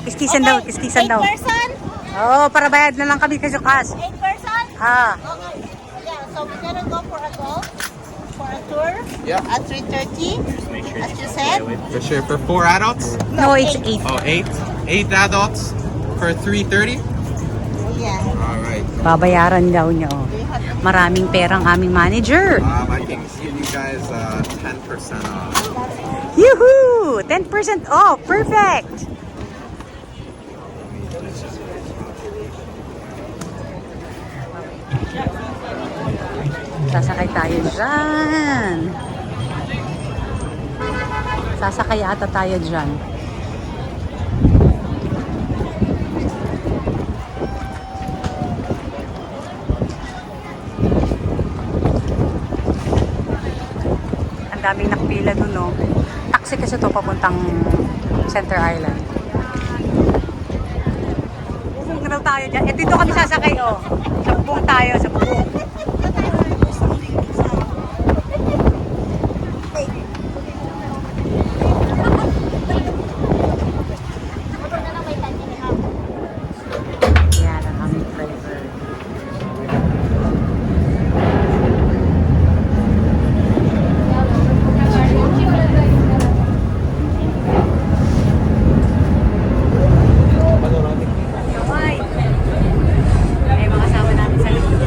kiskisan daw, kiskisan daw. 8 person? Oo, para bayad na lang kami kasi cash. 8 person? Ah. Okay. Yeah, so we're gonna go for a golf, for a tour. Yeah. At 3:30, as you said. For sure. For 4 adults? No, it's 8. Oh, 8. 8 adults for 3:30? Yeah. Alright. Babayaran daw niya, oh. Maraming perang aming manager. I can give you guys 10% off. Yoo-hoo! 10% off! Perfect! Sasakay tayo dyan. Sasakay ata tayo dyan. Ang daming nakpila dun, no? Taxi kasi to papuntang Center Island. Saan daw tayo dyan? Eh, dito kami sasakay, oh. Sa bubong tayo, sa bubong. Yan ang aming driver. Ay, mga asawa namin sa likod.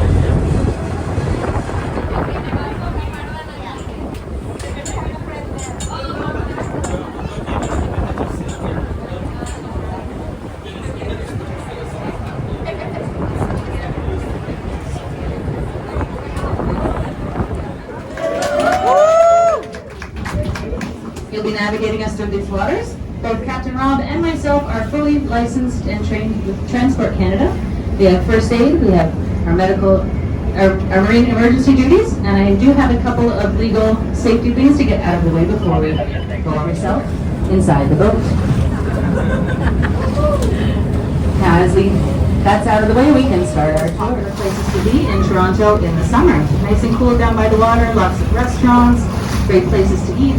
You'll be navigating us through these waters. Both Captain Rob and myself are fully licensed and trained with Transport Canada. We have first aid, we have our medical, our marine emergency duties, and I do have a couple of legal safety things to get out of the way before we go ourselves inside the boat. Now, as that's out of the way, we can start our tour of places to be in Toronto in the summer. Nice and cool down by the water, lots of restaurants, great places to eat.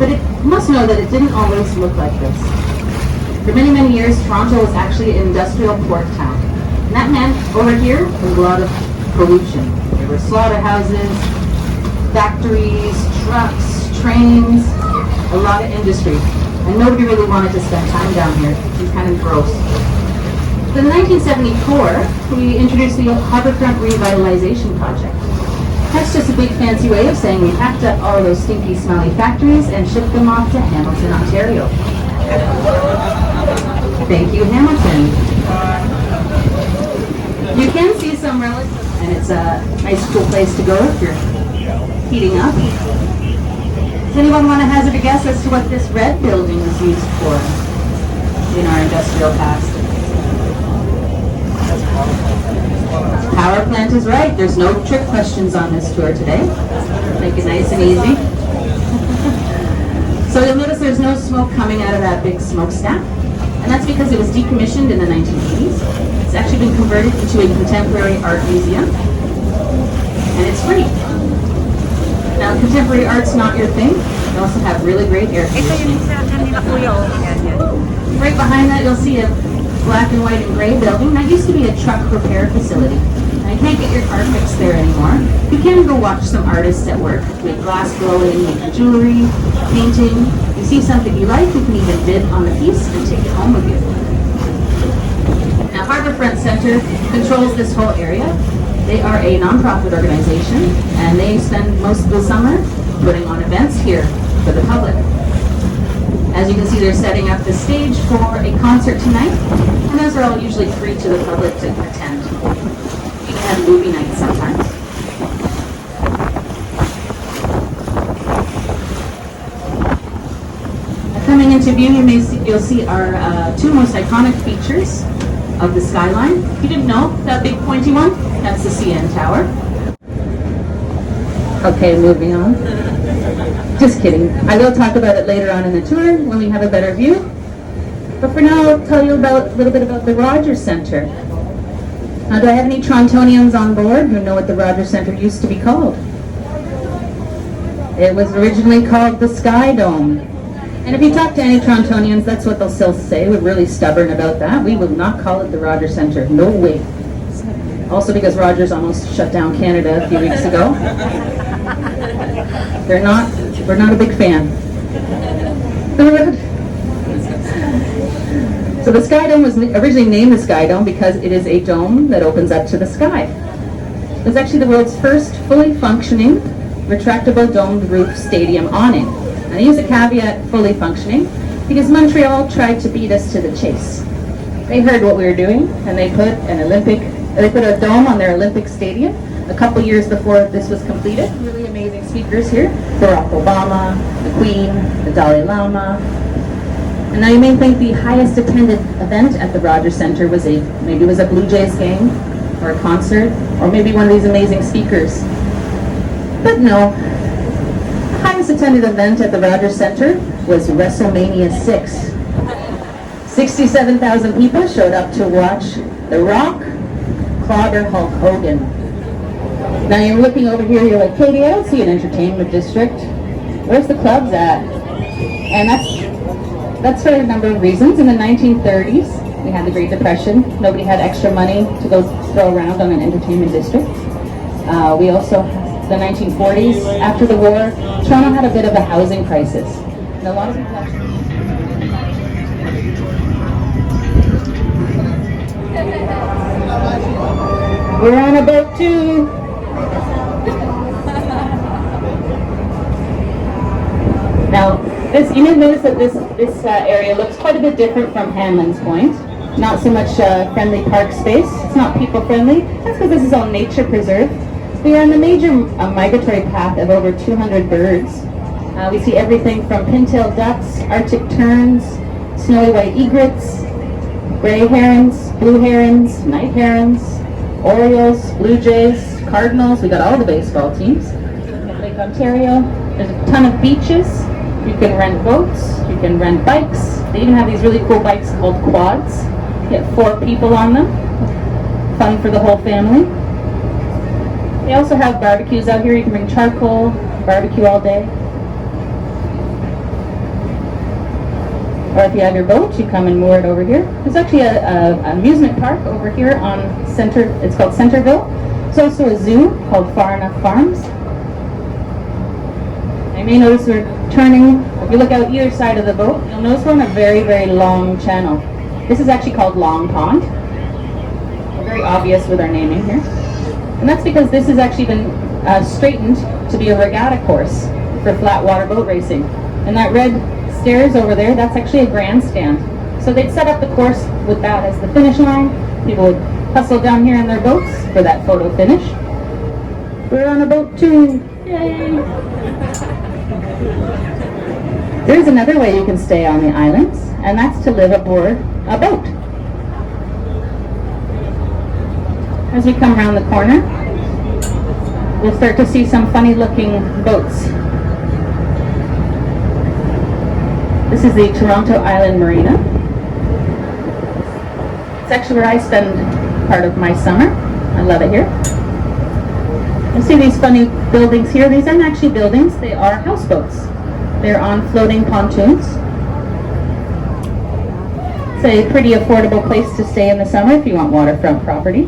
But it must know that it didn't always look like this. For many, many years, Toronto was actually an industrial port town. And that meant over here was a lot of pollution. There were slaughterhouses, factories, trucks, trains, a lot of industry. And nobody really wanted to spend time down here. It was kind of gross. So in 1974, we introduced the Harbourfront revitalization project. That's just a big fancy way of saying we packed up all of those stinky, smelly factories and shipped them off to Hamilton, Ontario. Thank you, Hamilton. You can see some relics, and it's a nice, cool place to go if you're heating up. Does anyone want to hazard a guess as to what this red building was used for in our industrial past? Power plant is right. There's no trick questions on this tour today. Make it nice and easy. So you'll notice there's no smoke coming out of that big smokestack. And that's because it was decommissioned in the 1980s. It's actually been converted into a contemporary art museum. And it's free. Now, contemporary art's not your thing. They also have really great air conditioning. Right behind that, you'll see a black and white and gray building. That used to be a truck repair facility. Now, you can't get your car fixed there anymore. You can go watch some artists at work, make glass blowing, make jewelry, painting. You see something you like, you can even bid on the piece and take it home with you. Now, Harbourfront Centre controls this whole area. They are a non-profit organization, and they spend most of the summer putting on events here for the public. As you can see, they're setting up the stage for a concert tonight, and those are all usually free to the public to attend. You can have movie nights sometimes. Coming into view, you'll see our two most iconic features of the Skyline. If you didn't know, that big pointy one, that's the CN Tower. Okay, moving on. Just kidding. I will talk about it later on in the tour when we have a better view. But for now, I'll tell you a little bit about the Rogers Centre. Now, do I have any Torontonians on board who know what the Rogers Centre used to be called? It was originally called the Sky Dome. And if you talk to any Torontonians, that's what they'll still say. We're really stubborn about that. We will not call it the Rogers Centre. No way. Also because Rogers almost shut down Canada a few weeks ago. We're not a big fan. So the Sky Dome was originally named the Sky Dome because it is a dome that opens up to the sky. It's actually the world's first fully functioning retractable domed roof stadium awning. And I use a caveat fully functioning because Montreal tried to beat us to the chase. They heard what we were doing and they put a dome on their Olympic stadium a couple years before this was completed. Really amazing speakers here. Barack Obama, the Queen, the Dalai Lama. And now you may think the highest attended event at the Rogers Centre was maybe a Blue Jays game or a concert or maybe one of these amazing speakers. But no, the highest attended event at the Rogers Centre was WrestleMania 6. 67,000 people showed up to watch The Rock clobber Hulk Hogan. Now you're looking over here, you're like, Katie, I don't see an entertainment district. Where's the clubs at? And that's for a number of reasons. In the 1930s, we had the Great Depression. Nobody had extra money to go throw around on an entertainment district. We also, the 1940s, after the war, Toronto had a bit of a housing crisis. And a lot of people actually... We're on a boat too. Now, you may notice that this area looks quite a bit different from Hanlon's Point. Not so much friendly park space. It's not people friendly. That's because this is all nature preserve. We are on the major migratory path of over 200 birds. We see everything from pintail ducks, Arctic terns, snowy white egrets, gray herons, blue herons, night herons, orioles, blue jays, cardinals. We got all the baseball teams. Lake Ontario. There's a ton of beaches. You can rent boats. You can rent bikes. They even have these really cool bikes called quads. You get 4 people on them. Fun for the whole family. They also have barbecues out here. You can bring charcoal, barbecue all day. Or if you have your boat, you come and moor it over here. There's actually an amusement park over here on Center. It's called Centerville. There's also a zoo called Far Enough Farms. You may notice we're turning. If you look out either side of the boat, you'll notice we're on a very, very long channel. This is actually called Long Pond. We're very obvious with our naming here. And that's because this has actually been straightened to be a regatta course for flat water boat racing. And that red stairs over there, that's actually a grandstand. So they'd set up the course with that as the finish line. People would hustle down here in their boats for that photo finish. We're on a boat too. Yay! There's another way you can stay on the islands, and that's to live aboard a boat. As we come around the corner, we'll start to see some funny looking boats. This is the Toronto Island Marina. It's actually where I spend part of my summer. I love it here. You see these funny buildings here? These aren't actually buildings, they are houseboats. They're on floating pontoons. It's a pretty affordable place to stay in the summer if you want waterfront property.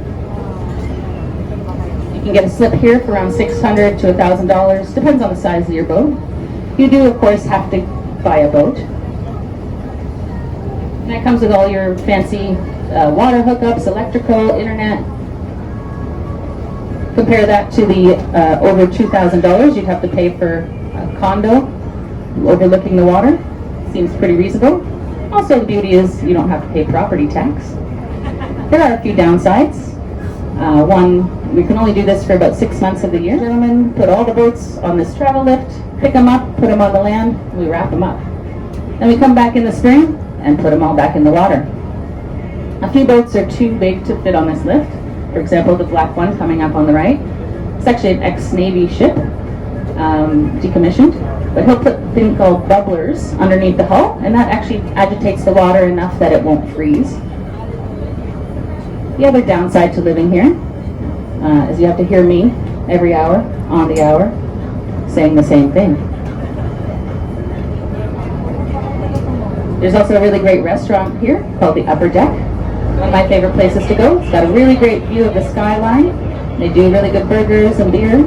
You can get a slip here for around $600 to $1,000, depends on the size of your boat. You do, of course, have to buy a boat. And that comes with all your fancy water hookups, electrical, internet. Compare that to the over $2,000 you'd have to pay for a condo overlooking the water. Seems pretty reasonable. Also, the beauty is you don't have to pay property tax. There are a few downsides. One, we can only do this for about 6 months of the year. Gentlemen put all the boats on this travel lift, pick them up, put them on the land, and we wrap them up. Then we come back in the spring and put them all back in the water. A few boats are too big to fit on this lift. For example, the black one coming up on the right. It's actually an ex-Navy ship, decommissioned. But he'll put a thing called bubblers underneath the hull, and that actually agitates the water enough that it won't freeze. The other downside to living here is you have to hear me every hour, on the hour, saying the same thing. There's also a really great restaurant here called the Upper Deck. One of my favorite places to go. It's got a really great view of the Skyline. They do really good burgers and beer.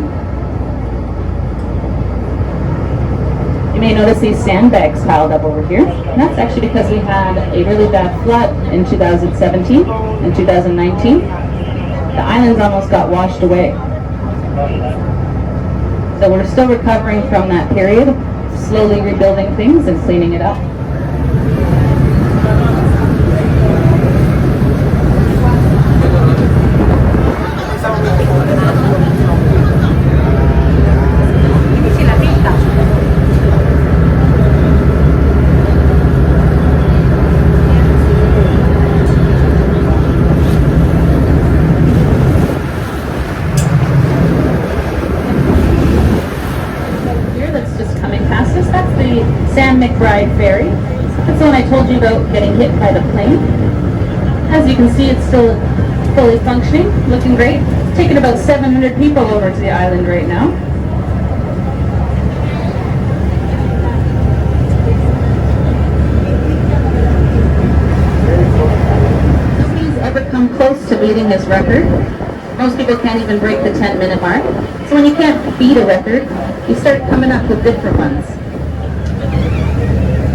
You may notice these sandbags piled up over here. And that's actually because we had a really bad flood in 2017 and 2019. The islands almost got washed away. So we're still recovering from that period, slowly rebuilding things and cleaning it up. San McBride Ferry. That's the one I told you about getting hit by the plane. As you can see, it's still fully functioning, looking great. It's taken about 700 people over to the island right now. Nobody's ever come close to beating this record. Most people can't even break the 10-minute mark. So when you can't beat a record, you start coming up with different ones.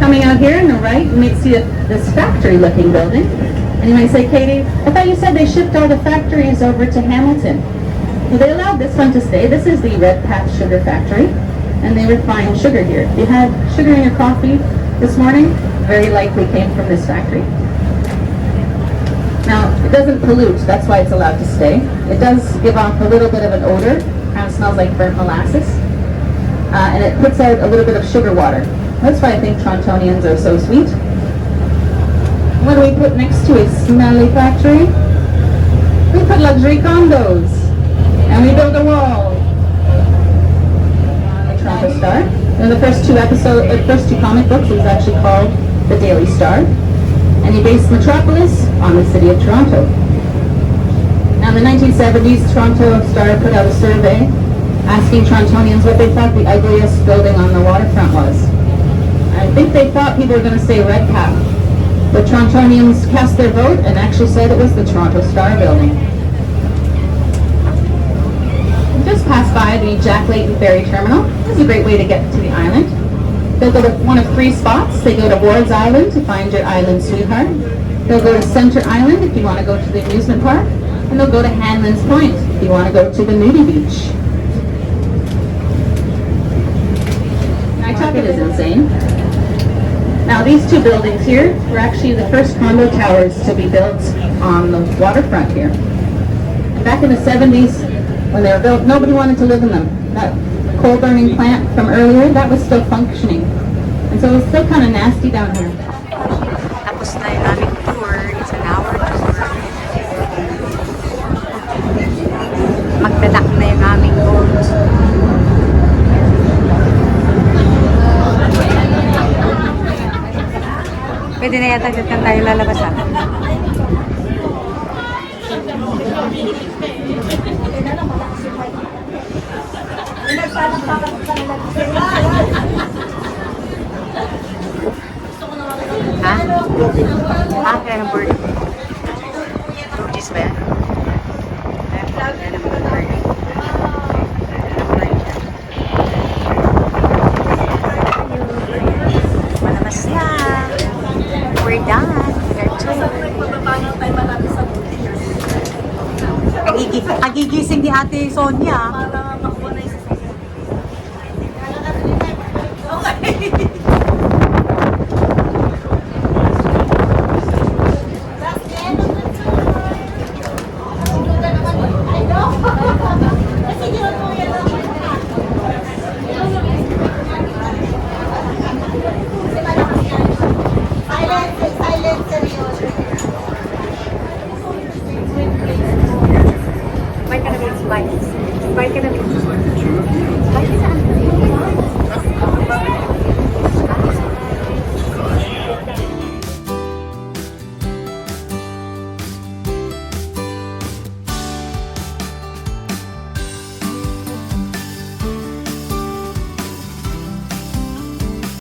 Coming out here on the right, you might see this factory-looking building. And you might say, Katie, I thought you said they shipped all the factories over to Hamilton. Well, they allowed this one to stay. This is the Red Path Sugar Factory, and they refine sugar here. If you had sugar in your coffee this morning, very likely came from this factory. Now, it doesn't pollute. That's why it's allowed to stay. It does give off a little bit of an odor. Kind of smells like burnt molasses. And it puts out a little bit of sugar water. That's why I think Torontonians are so sweet. What do we put next to a smelly factory? We put luxury condos. And we build a wall. The Toronto Star. In the first two comic books, it was actually called The Daily Star. And he based Metropolis on the city of Toronto. Now in the 1970s, Toronto Star put out a survey asking Torontonians what they thought the ugliest building on the waterfront was. I think they thought people were going to say Red Path. But Torontonians cast their vote and actually said it was the Toronto Star building. We just passed by the Jack Layton Ferry Terminal. This is a great way to get to the island. They'll go to one of three spots. They go to Ward's Island to find your island sweetheart. They'll go to Center Island if you want to go to the amusement park. And they'll go to Hanlan's Point if you want to go to the nudie beach. It is insane. Now these two buildings here were actually the first condo towers to be built on the waterfront here. And back in the 70s, when they were built, nobody wanted to live in them. That coal burning plant from earlier, that was still functioning. And so it was still kind of nasty down here. Tapos na yung aming tour. It's an hour tour. Magdadak na yung aming boat. Pwede na yata dyan tayo lalabas ha. Ha? Kaya ng bird. Burgess ba yan? Kaya ng bird. Malabas na. We're done. We're two. Kagigising ni Ate Sonia.